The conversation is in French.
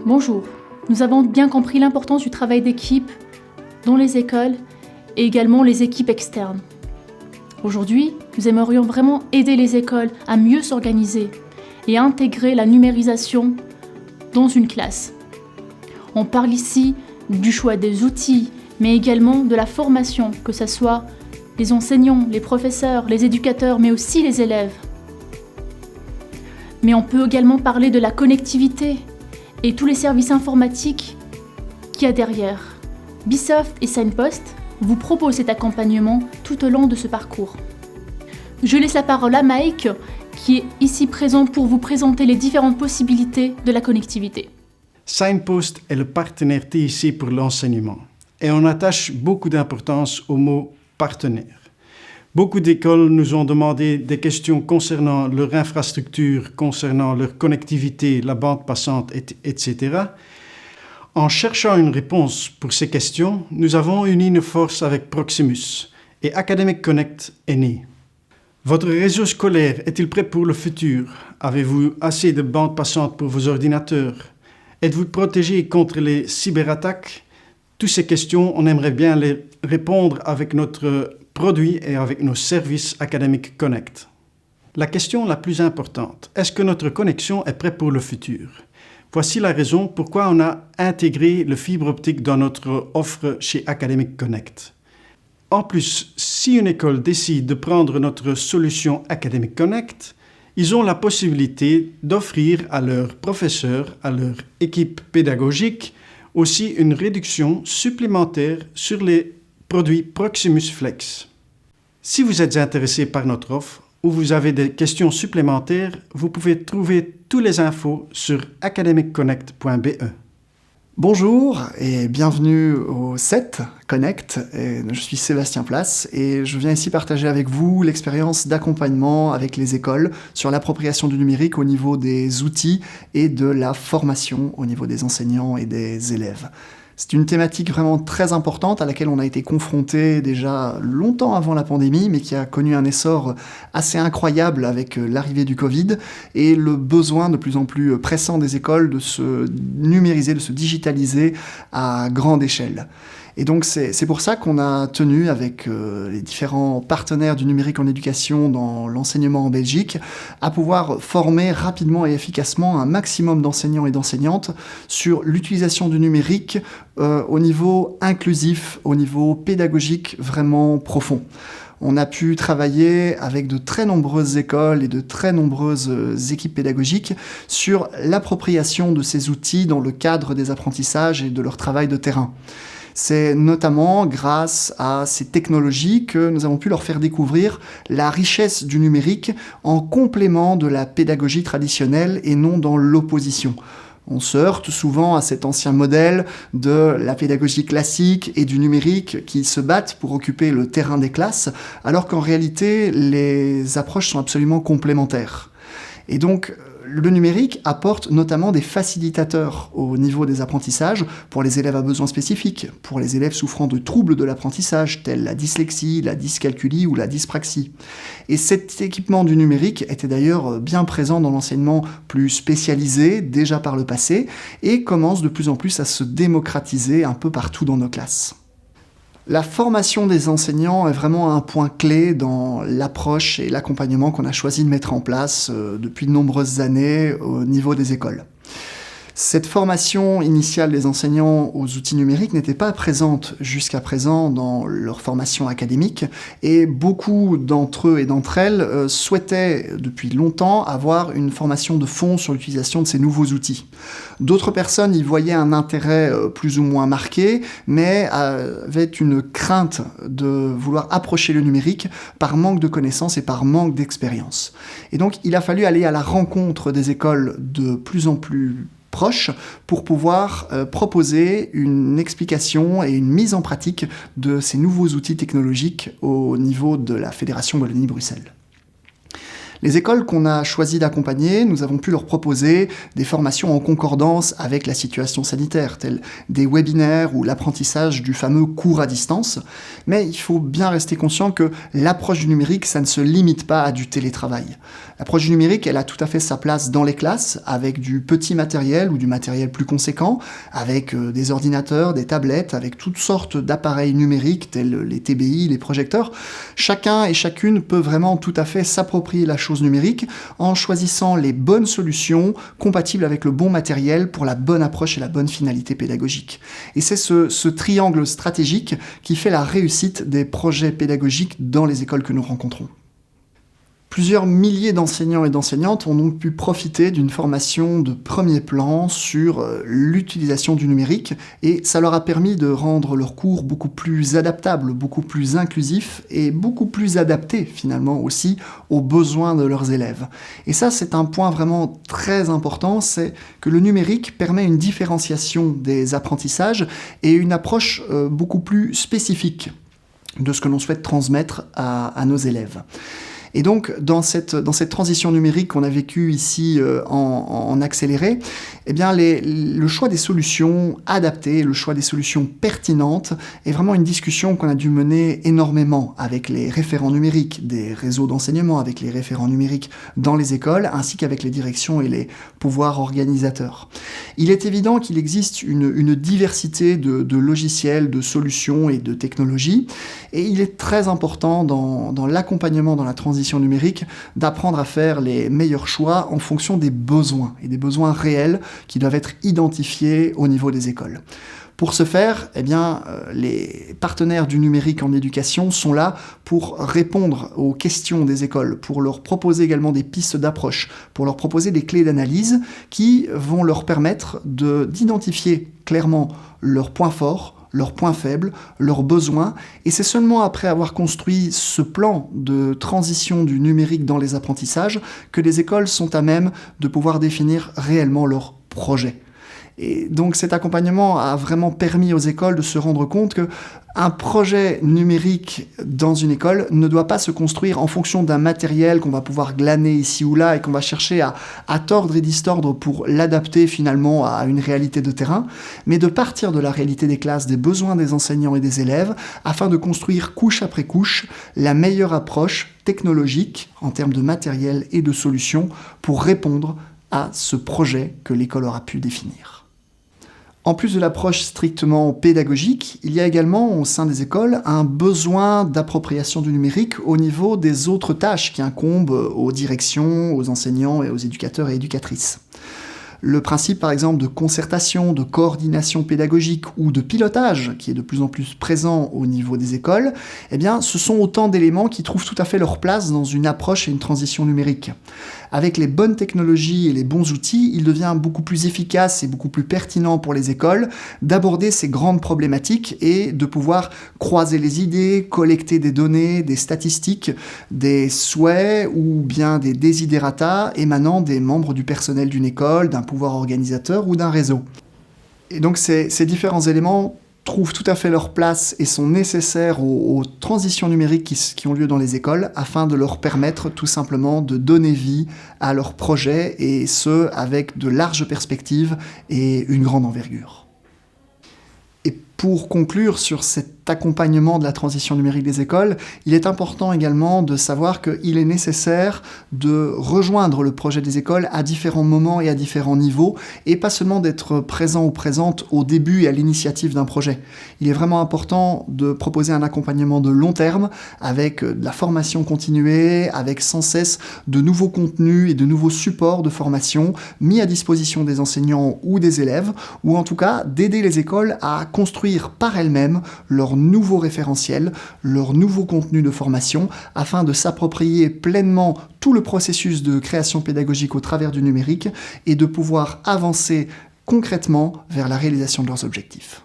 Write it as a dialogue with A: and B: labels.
A: Bonjour. Nous avons bien compris l'importance du travail d'équipe dans les écoles et également les équipes externes. Aujourd'hui, nous aimerions vraiment aider les écoles à mieux s'organiser et à intégrer la numérisation dans une classe. On parle ici du choix des outils, mais également de la formation, que ce soit les enseignants, les professeurs, les éducateurs, mais aussi les élèves. Mais on peut également parler de la connectivité et tous les services informatiques qu'il y a derrière. Bsoft et Signpost vous proposent cet accompagnement tout au long de ce parcours. Je laisse la parole à Mike, qui est ici présent pour vous présenter les différentes possibilités de la connectivité.
B: Signpost est le partenaire TIC pour l'enseignement et on attache beaucoup d'importance au mot partenaire. Beaucoup d'écoles nous ont demandé des questions concernant leur infrastructure, concernant leur connectivité, la bande passante, etc. En cherchant une réponse pour ces questions, nous avons uni nos forces avec Proximus et Academic Connect est né. Votre réseau scolaire est-il prêt pour le futur? Avez-vous assez de bandes passantes pour vos ordinateurs? Êtes-vous protégé contre les cyberattaques? Toutes ces questions, on aimerait bien les répondre avec notre produit et avec nos services Academic Connect. La question la plus importante, est-ce que notre connexion est prête pour le futur? Voici la raison pourquoi on a intégré le fibre optique dans notre offre chez Academic Connect. En plus, si une école décide de prendre notre solution Academic Connect, ils ont la possibilité d'offrir à leurs professeurs, à leur équipe pédagogique, aussi une réduction supplémentaire sur les produits Proximus Flex. Si vous êtes intéressé par notre offre ou vous avez des questions supplémentaires, vous pouvez trouver toutes les infos sur academicconnect.be.
C: Bonjour et bienvenue au 7 Connect. Je suis Sébastien Place et je viens ici partager avec vous l'expérience d'accompagnement avec les écoles sur l'appropriation du numérique au niveau des outils et de la formation au niveau des enseignants et des élèves. C'est une thématique vraiment très importante à laquelle on a été confronté déjà longtemps avant la pandémie, mais qui a connu un essor assez incroyable avec l'arrivée du Covid et le besoin de plus en plus pressant des écoles de se numériser, de se digitaliser à grande échelle. Et donc c'est pour ça qu'on a tenu avec les différents partenaires du numérique en éducation dans l'enseignement en Belgique à pouvoir former rapidement et efficacement un maximum d'enseignants et d'enseignantes sur l'utilisation du numérique au niveau inclusif, au niveau pédagogique vraiment profond. On a pu travailler avec de très nombreuses écoles et de très nombreuses équipes pédagogiques sur l'appropriation de ces outils dans le cadre des apprentissages et de leur travail de terrain. C'est notamment grâce à ces technologies que nous avons pu leur faire découvrir la richesse du numérique en complément de la pédagogie traditionnelle et non dans l'opposition. On se heurte souvent à cet ancien modèle de la pédagogie classique et du numérique qui se battent pour occuper le terrain des classes, alors qu'en réalité, les approches sont absolument complémentaires. Et donc, le numérique apporte notamment des facilitateurs au niveau des apprentissages pour les élèves à besoins spécifiques, pour les élèves souffrant de troubles de l'apprentissage tels la dyslexie, la dyscalculie ou la dyspraxie. Et cet équipement du numérique était d'ailleurs bien présent dans l'enseignement plus spécialisé déjà par le passé et commence de plus en plus à se démocratiser un peu partout dans nos classes. La formation des enseignants est vraiment un point clé dans l'approche et l'accompagnement qu'on a choisi de mettre en place depuis de nombreuses années au niveau des écoles. Cette formation initiale des enseignants aux outils numériques n'était pas présente jusqu'à présent dans leur formation académique et beaucoup d'entre eux et d'entre elles souhaitaient depuis longtemps avoir une formation de fond sur l'utilisation de ces nouveaux outils. D'autres personnes y voyaient un intérêt plus ou moins marqué, mais avaient une crainte de vouloir approcher le numérique par manque de connaissances et par manque d'expérience. Et donc il a fallu aller à la rencontre des écoles de plus en plus proches pour pouvoir proposer une explication et une mise en pratique de ces nouveaux outils technologiques au niveau de la Fédération Wallonie-Bruxelles. Les écoles qu'on a choisi d'accompagner, nous avons pu leur proposer des formations en concordance avec la situation sanitaire, telles des webinaires ou l'apprentissage du fameux cours à distance. Mais il faut bien rester conscient que l'approche du numérique, ça ne se limite pas à du télétravail. L'approche du numérique, elle a tout à fait sa place dans les classes, avec du petit matériel ou du matériel plus conséquent, avec des ordinateurs, des tablettes, avec toutes sortes d'appareils numériques, tels les TBI, les projecteurs. Chacun et chacune peut vraiment tout à fait s'approprier la chose numérique en choisissant les bonnes solutions compatibles avec le bon matériel pour la bonne approche et la bonne finalité pédagogique. Et c'est ce triangle stratégique qui fait la réussite des projets pédagogiques dans les écoles que nous rencontrons. Plusieurs milliers d'enseignants et d'enseignantes ont donc pu profiter d'une formation de premier plan sur l'utilisation du numérique et ça leur a permis de rendre leurs cours beaucoup plus adaptables, beaucoup plus inclusifs et beaucoup plus adaptés finalement aussi aux besoins de leurs élèves. Et ça, c'est un point vraiment très important, c'est que le numérique permet une différenciation des apprentissages et une approche beaucoup plus spécifique de ce que l'on souhaite transmettre à nos élèves. Et donc, dans cette transition numérique qu'on a vécue ici en accéléré, eh bien, le choix des solutions adaptées, le choix des solutions pertinentes est vraiment une discussion qu'on a dû mener énormément avec les référents numériques des réseaux d'enseignement, avec les référents numériques dans les écoles, ainsi qu'avec les directions et les pouvoirs organisateurs. Il est évident qu'il existe une diversité de logiciels, de solutions et de technologies, et il est très important dans l'accompagnement, dans la transition numérique, d'apprendre à faire les meilleurs choix en fonction des besoins, et des besoins réels qui doivent être identifiés au niveau des écoles. Pour ce faire, eh bien, les partenaires du numérique en éducation sont là pour répondre aux questions des écoles, pour leur proposer également des pistes d'approche, pour leur proposer des clés d'analyse qui vont leur permettre d'identifier clairement leurs points forts, leurs points faibles, leurs besoins, et c'est seulement après avoir construit ce plan de transition du numérique dans les apprentissages que les écoles sont à même de pouvoir définir réellement leur projet. Et donc cet accompagnement a vraiment permis aux écoles de se rendre compte qu'un projet numérique dans une école ne doit pas se construire en fonction d'un matériel qu'on va pouvoir glaner ici ou là et qu'on va chercher à tordre et distordre pour l'adapter finalement à une réalité de terrain, mais de partir de la réalité des classes, des besoins des enseignants et des élèves, afin de construire couche après couche la meilleure approche technologique en termes de matériel et de solutions pour répondre à ce projet que l'école aura pu définir. En plus de l'approche strictement pédagogique, il y a également au sein des écoles un besoin d'appropriation du numérique au niveau des autres tâches qui incombent aux directions, aux enseignants et aux éducateurs et éducatrices. Le principe, par exemple, de concertation, de coordination pédagogique ou de pilotage, qui est de plus en plus présent au niveau des écoles, eh bien, ce sont autant d'éléments qui trouvent tout à fait leur place dans une approche et une transition numérique. Avec les bonnes technologies et les bons outils, il devient beaucoup plus efficace et beaucoup plus pertinent pour les écoles d'aborder ces grandes problématiques et de pouvoir croiser les idées, collecter des données, des statistiques, des souhaits ou bien des desiderata émanant des membres du personnel d'une école, d'un pouvoir organisateur ou d'un réseau. Et donc ces différents éléments trouvent tout à fait leur place et sont nécessaires aux transitions numériques qui ont lieu dans les écoles afin de leur permettre tout simplement de donner vie à leurs projets et ce, avec de larges perspectives et une grande envergure. Et pour conclure sur cet accompagnement de la transition numérique des écoles, il est important également de savoir qu'il est nécessaire de rejoindre le projet des écoles à différents moments et à différents niveaux, et pas seulement d'être présent ou présente au début et à l'initiative d'un projet. Il est vraiment important de proposer un accompagnement de long terme, avec de la formation continuée, avec sans cesse de nouveaux contenus et de nouveaux supports de formation mis à disposition des enseignants ou des élèves, ou en tout cas d'aider les écoles à construire par elles-mêmes leur nouveaux référentiels, leurs nouveaux contenus de formation, afin de s'approprier pleinement tout le processus de création pédagogique au travers du numérique et de pouvoir avancer concrètement vers la réalisation de leurs objectifs.